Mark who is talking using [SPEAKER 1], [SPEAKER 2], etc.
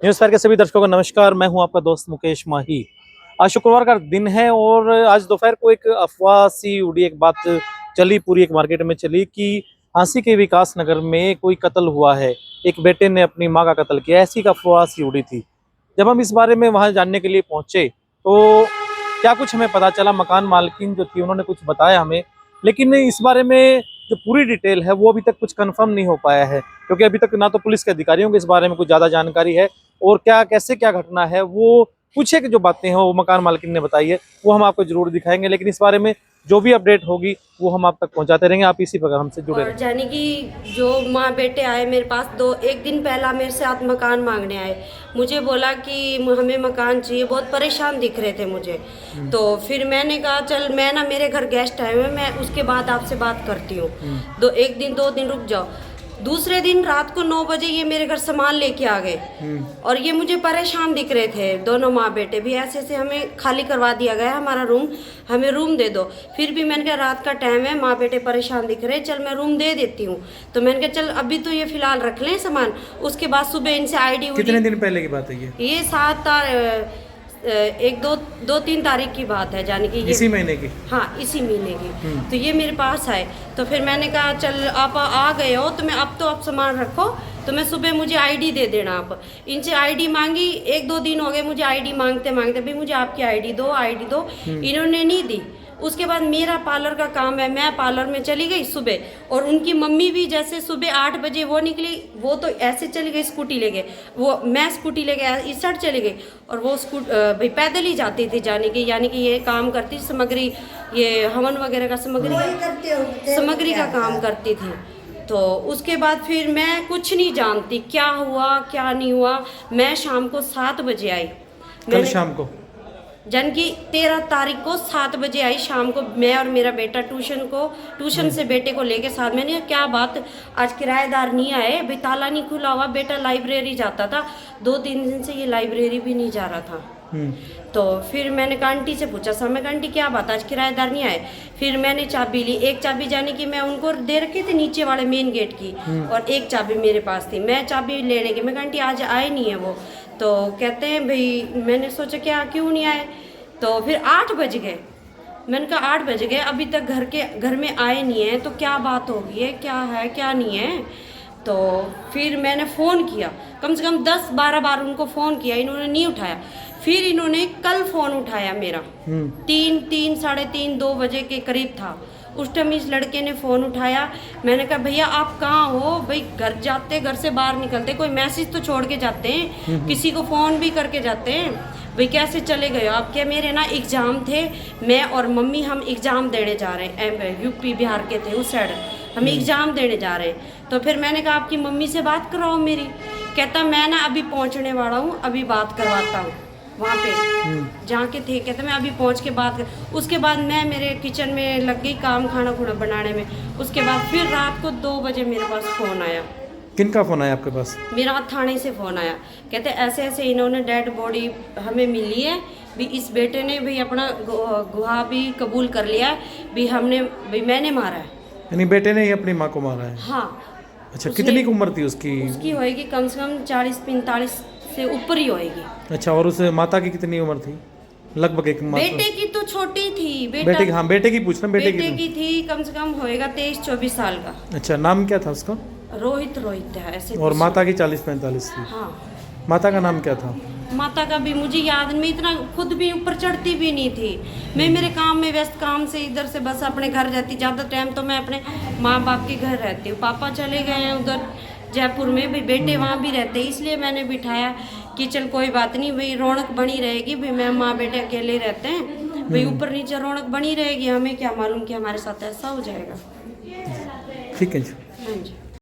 [SPEAKER 1] News fire के सभी दर्शकों को नमस्कार। मैं हूं आपका दोस्त मुकेश माही। आज शुक्रवार का दिन है और आज दोपहर को एक अफवाह सी उड़ी, एक बात चली, पूरी एक मार्केट में चली कि झांसी के विकास नगर में कोई कत्ल हुआ है, एक बेटे ने अपनी मां का कत्ल किया, ऐसी एक अफवाह सी उड़ी थी। जब हम इस बारे में वहां जानने के लिए पहुंचे तो क्या कुछ हमें पता चला। मकान मालकिन जो थी उन्होंने कुछ बताया हमें, लेकिन इस बारे में जो पूरी डिटेल है वो अभी तक कुछ कंफर्म नहीं हो पाया है, क्योंकि अभी तक ना तो पुलिस के अधिकारियों को इस बारे में कुछ ज़्यादा जानकारी है और क्या कैसे क्या घटना है, वो कुछ एक जो बातें हैं वो मकान मालकिन ने बताई है वो हम आपको जरूर दिखाएंगे। लेकिन इस बारे में जो भी अपडेट होगी वो हम आप तक पहुंचाते रहेंगे। आप इसी प्रकार हमसे जुड़े
[SPEAKER 2] और
[SPEAKER 1] रहें।
[SPEAKER 2] यानी कि जो माँ बेटे आए मेरे पास, एक दिन पहला मेरे साथ मकान मांगने आए। मुझे बोला कि हमें मकान चाहिए, बहुत परेशान दिख रहे थे मुझे। तो फिर मैंने कहा चल, मैं ना, मेरे घर गेस्ट आए हुए, मैं उसके बाद आपसे बात करती हूँ। एक दिन 2 दिन रुक जाओ। दूसरे दिन रात को 9 बजे ये मेरे घर सामान लेके आ गए और ये मुझे परेशान दिख रहे थे। दोनों माँ बेटे भी ऐसे ऐसे, हमें खाली करवा दिया गया हमारा रूम, हमें रूम दे दो। फिर भी मैंने कहा रात का टाइम है, माँ बेटे परेशान दिख रहे, चल मैं रूम दे देती हूँ। तो मैंने कहा चल अभी तो ये फिलहाल रख लें सामान, उसके बाद सुबह इनसे आईडी।
[SPEAKER 1] कितने दिन पहले की बात है
[SPEAKER 2] ये 2-3 तारीख की बात है, यानी कि ये
[SPEAKER 1] इसी महीने की।
[SPEAKER 2] हाँ, इसी महीने की। तो ये मेरे पास आए, तो फिर मैंने कहा चल आप आ गए हो तो मैं अब तो आप सामान रखो, तो मैं सुबह मुझे आईडी दे देना आप। इनसे आईडी मांगी, 1-2 दिन हो गए मुझे आईडी मांगते मांगते, भाई मुझे आपकी आईडी दो, आईडी दो। इन्होंने नहीं दी। उसके बाद मेरा पार्लर का काम है, मैं पार्लर में चली गई सुबह, और उनकी मम्मी भी जैसे सुबह 8 बजे वो निकली, वो तो ऐसे चली गई स्कूटी लेके, वो मैं स्कूटी लेके इस साइड चली गई, और वो भाई पैदल ही जाती थी, यानी कि ये काम करती सामग्री, ये हवन वगैरह का सामग्री का काम करती थी। तो उसके बाद फिर मैं कुछ नहीं जानती क्या हुआ क्या नहीं हुआ। मैं शाम को 7 बजे आई,
[SPEAKER 1] कल शाम को,
[SPEAKER 2] जन की 13 तारीख को 7 बजे आई शाम को। मैं और मेरा बेटा ट्यूशन से बेटे को लेके साथ। मैंने कहा क्या बात, आज किराएदार नहीं आए, भाई ताला नहीं खुला हुआ, बेटा लाइब्रेरी जाता था, 2-3 दिन से ये लाइब्रेरी भी नहीं जा रहा था। तो फिर मैंने कहा आंटी से पूछा, समय आंटी क्या बात, आज किराएदार नहीं आए। फिर मैंने चाबी ली, एक चाबी जाने की मैं उनको दे रखी थी नीचे वाले मेन गेट की, और एक चाबी मेरे पास थी। मैं चाबी लेने की, मैं कहा आंटी आज आए नहीं है वो। तो कहते हैं भाई, मैंने सोचा क्या क्यों नहीं आए। तो फिर 8 बज गए, मैंने कहा 8 बज गए अभी तक घर में आए नहीं है, तो क्या बात हो गई है, क्या है क्या नहीं है। तो फिर मैंने फ़ोन किया, कम से कम 10-12 बार उनको फ़ोन किया, इन्होंने नहीं उठाया। फिर इन्होंने कल फ़ोन उठाया मेरा, 3-3, 3:30, 2 बजे के करीब था। उस टाइम इस लड़के ने फ़ोन उठाया। मैंने कहा भैया आप कहाँ हो, भाई घर जाते, घर से बाहर निकलते कोई मैसेज तो छोड़ के जाते हैं, किसी को फ़ोन भी करके जाते हैं, भाई कैसे चले गए हो आप। क्या मेरे ना एग्ज़ाम थे, मैं और मम्मी हम एग्ज़ाम देने जा रहे हैं, यूपी बिहार के थे उस साइड, हम एग्ज़ाम देने जा रहे हैं। तो फिर मैंने कहा आपकी मम्मी से बात कराओ मेरी। कहता मैं ना अभी पहुंचने वाला हूँ, अभी बात करवाता हूँ वहाँ पे जहाँ के थे। कहते मैं अभी पहुँच के बात कर। उसके बाद मैं मेरे किचन में लग गई काम, खाना खुना बनाने में। उसके बाद फिर रात को 2 बजे मेरे पास फ़ोन आया।
[SPEAKER 1] किनका फोन आया आपके पास?
[SPEAKER 2] मेरा थाने से फ़ोन आया, कहते ऐसे ऐसे इन्होंने डेड बॉडी हमें मिली है, भी इस बेटे ने भी अपना गुहा भी कबूल कर लिया भी मैंने मारा है।
[SPEAKER 1] यानी बेटे ने ही अपनी माँ को मारा है?
[SPEAKER 2] हाँ।
[SPEAKER 1] अच्छा, कितनी उम्र थी उसकी?
[SPEAKER 2] उसकी होएगी कम से कम 40-45 से ऊपर ही होएगी।
[SPEAKER 1] अच्छा, और उस माता की कितनी उम्र थी लगभग? एक
[SPEAKER 2] बेटे की तो छोटी थी,
[SPEAKER 1] बेटे की, हाँ बेटे की पूछना, बेटे
[SPEAKER 2] की थी कम से कम होएगा 23-24 साल का।
[SPEAKER 1] अच्छा, नाम क्या था उसका?
[SPEAKER 2] रोहित है ऐसे।
[SPEAKER 1] और माता की 40-45 थी?
[SPEAKER 2] हाँ।
[SPEAKER 1] माता का नाम क्या था?
[SPEAKER 2] माता का भी मुझे याद नहीं, इतना खुद भी ऊपर चढ़ती भी नहीं थी। मैं मेरे काम में व्यस्त, काम से इधर से बस अपने घर रहती। ज़्यादा टाइम तो मैं अपने माँ बाप के घर रहती हूँ। पापा चले गए हैं उधर जयपुर में, भाई बेटे वहाँ भी रहते, इसलिए मैंने बिठाया कि चल कोई बात नहीं, भाई रौनक बनी रहेगी, भाई मैं माँ बेटे अकेले रहते हैं, भाई ऊपर नीचे रौनक बनी रहेगी, हमें क्या मालूम कि हमारे साथ ऐसा हो जाएगा।
[SPEAKER 1] ठीक है जी।
[SPEAKER 2] हाँ जी।